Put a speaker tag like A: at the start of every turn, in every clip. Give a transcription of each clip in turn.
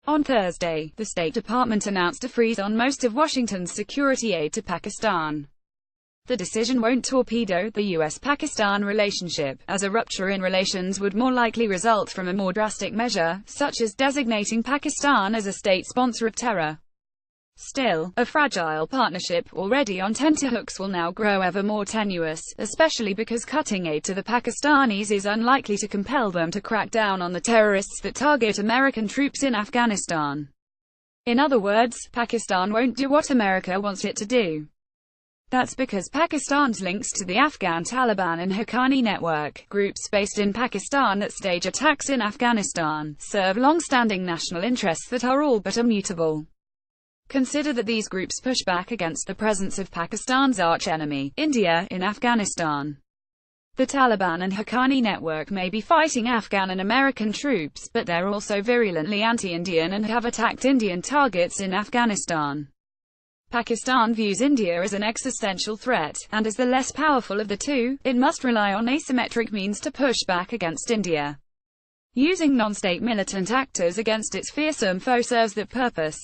A: On Thursday, the State Department announced a freeze on most of Washington's security aid to Pakistan. The decision won't torpedo the U.S.-Pakistan relationship, as a rupture in relations would more likely result from a more drastic measure, such as designating Pakistan as a state sponsor of terror. Still, a fragile partnership, already on tenterhooks, will now grow ever more tenuous, especially because cutting aid to the Pakistanis is unlikely to compel them to crack down on the terrorists that target American troops in Afghanistan. In other words, Pakistan won't do what America wants it to do. That's because Pakistan's links to the Afghan Taliban and Haqqani network, groups based in Pakistan that stage attacks in Afghanistan, serve long-standing national interests that are all but immutable. Consider that these groups push back against the presence of Pakistan's arch-enemy, India, in Afghanistan. The Taliban and Haqqani network may be fighting Afghan and American troops, but they're also virulently anti-Indian and have attacked Indian targets in Afghanistan. Pakistan views India as an existential threat, and as the less powerful of the two, it must rely on asymmetric means to push back against India. Using non-state militant actors against its fearsome foe serves that purpose.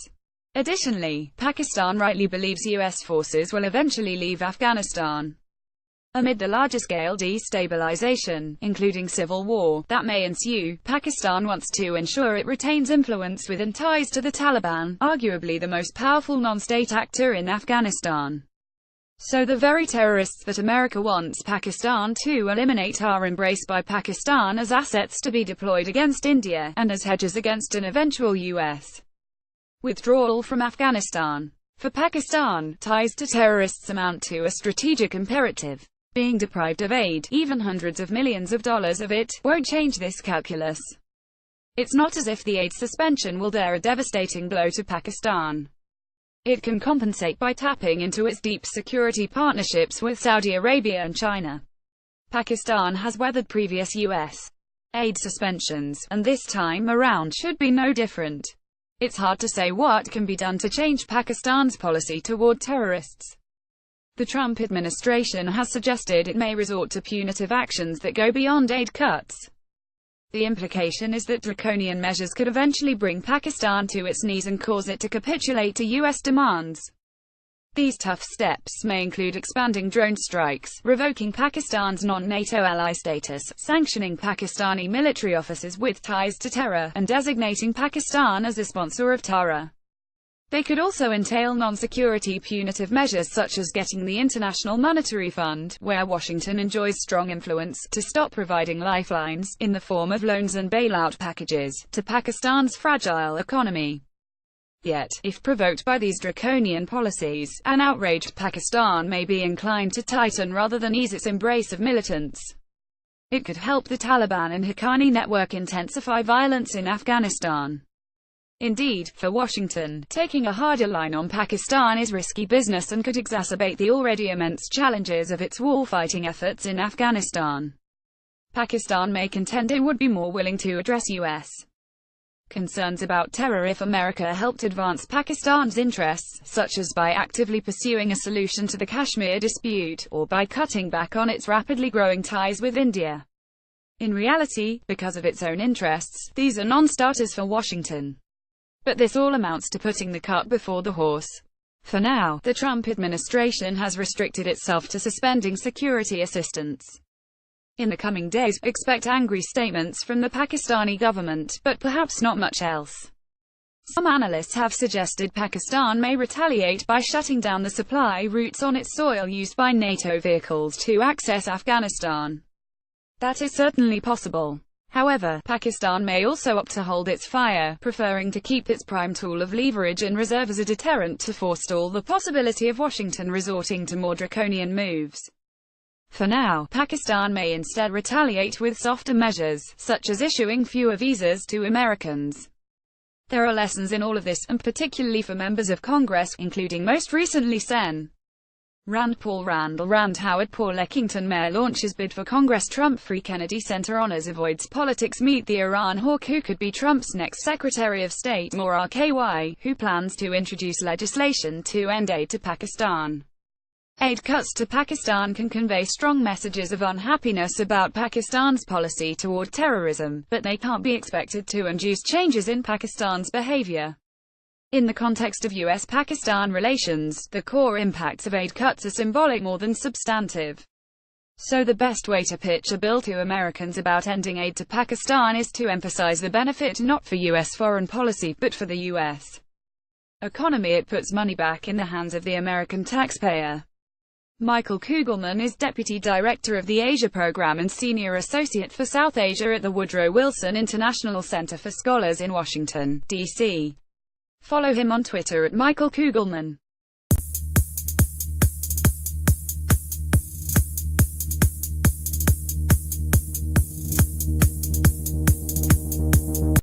A: Additionally, Pakistan rightly believes U.S. forces will eventually leave Afghanistan. Amid the larger-scale destabilization, including civil war, that may ensue, Pakistan wants to ensure it retains influence with and ties to the Taliban, arguably the most powerful non-state actor in Afghanistan. So the very terrorists that America wants Pakistan to eliminate are embraced by Pakistan as assets to be deployed against India, and as hedges against an eventual U.S. withdrawal from Afghanistan. For Pakistan, ties to terrorists amount to a strategic imperative. Being deprived of aid, even hundreds of millions of dollars of it, won't change this calculus. It's not as if the aid suspension will dare a devastating blow to Pakistan. It can compensate by tapping into its deep security partnerships with Saudi Arabia and China. Pakistan has weathered previous U.S. aid suspensions, and this time around should be no different. It's hard to say what can be done to change Pakistan's policy toward terrorists. The Trump administration has suggested it may resort to punitive actions that go beyond aid cuts. The implication is that draconian measures could eventually bring Pakistan to its knees and cause it to capitulate to U.S. demands. These tough steps may include expanding drone strikes, revoking Pakistan's non-NATO ally status, sanctioning Pakistani military officers with ties to terror, and designating Pakistan as a sponsor of terror. They could also entail non-security punitive measures such as getting the International Monetary Fund, where Washington enjoys strong influence, to stop providing lifelines, in the form of loans and bailout packages, to Pakistan's fragile economy. Yet, if provoked by these draconian policies, an outraged Pakistan may be inclined to tighten rather than ease its embrace of militants. It could help the Taliban and Haqqani network intensify violence in Afghanistan. Indeed, for Washington, taking a harder line on Pakistan is risky business and could exacerbate the already immense challenges of its war-fighting efforts in Afghanistan. Pakistan may contend it would be more willing to address U.S. concerns about terror if America helped advance Pakistan's interests, such as by actively pursuing a solution to the Kashmir dispute, or by cutting back on its rapidly growing ties with India. In reality, because of its own interests, these are non-starters for Washington. But this all amounts to putting the cart before the horse. For now, the Trump administration has restricted itself to suspending security assistance. In the coming days, expect angry statements from the Pakistani government, but perhaps not much else. Some analysts have suggested Pakistan may retaliate by shutting down the supply routes on its soil used by NATO vehicles to access Afghanistan. That is certainly possible. However, Pakistan may also opt to hold its fire, preferring to keep its prime tool of leverage in reserve as a deterrent to forestall the possibility of Washington resorting to more draconian moves. For now, Pakistan may instead retaliate with softer measures, such as issuing fewer visas to Americans. There are lessons in all of this, and particularly for members of Congress, including most recently Sen. Rand Paul Howard Paul Eckington Mayor launches bid for Congress Trump Free Kennedy Center honors avoids politics meet the Iran hawk who could be Trump's next Secretary of State more RKY, who plans to introduce legislation to end aid to Pakistan. Aid cuts to Pakistan can convey strong messages of unhappiness about Pakistan's policy toward terrorism, but they can't be expected to induce changes in Pakistan's behavior. In the context of US-Pakistan relations, the core impacts of aid cuts are symbolic more than substantive. So the best way to pitch a bill to Americans about ending aid to Pakistan is to emphasize the benefit not for US foreign policy, but for the US economy. It puts money back in the hands of the American taxpayer. Michael Kugelman is Deputy Director of the Asia Program and Senior Associate for South Asia at the Woodrow Wilson International Center for Scholars in Washington, D.C. Follow him on Twitter at Michael Kugelman.